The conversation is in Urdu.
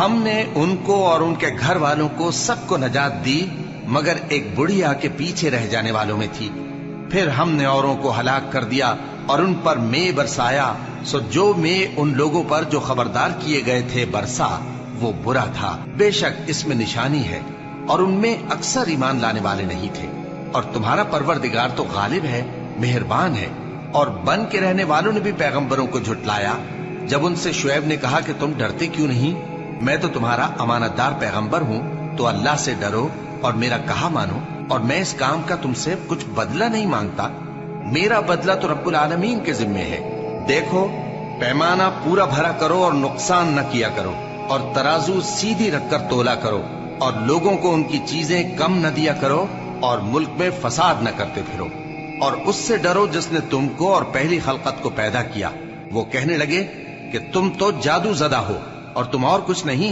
ہم نے ان کو اور ان کے گھر والوں کو سب کو نجات دی، مگر ایک بڑھیا کے پیچھے رہ جانے والوں میں تھی۔ پھر ہم نے اوروں کو ہلاک کر دیا اور ان پر مے برسایا، سو جو مے ان لوگوں پر جو خبردار کیے گئے تھے برسا وہ برا تھا۔ بے شک اس میں نشانی ہے، اور ان میں اکثر ایمان لانے والے نہیں تھے۔ اور تمہارا پروردگار تو غالب ہے، مہربان ہے۔ اور بن کے رہنے والوں نے بھی پیغمبروں کو جھٹلایا۔ جب ان سے شعیب نے کہا کہ تم ڈرتے کیوں نہیں؟ میں تو تمہارا امانت دار پیغمبر ہوں، تو اللہ سے ڈرو اور میرا کہا مانو، اور میں اس کام کا تم سے کچھ بدلہ نہیں مانگتا، میرا بدلہ تو رب العالمین کے ذمے ہے۔ دیکھو، پیمانہ پورا بھرا کرو اور نقصان نہ کیا کرو، اور ترازو سیدھی رکھ کر تولا کرو، اور لوگوں کو ان کی چیزیں کم نہ دیا کرو، اور ملک میں فساد نہ کرتے پھرو۔ اور اس سے ڈرو جس نے تم کو اور پہلی خلقت کو پیدا کیا۔ وہ کہنے لگے کہ تم تو جادو زدہ ہو اور تم اور کچھ نہیں،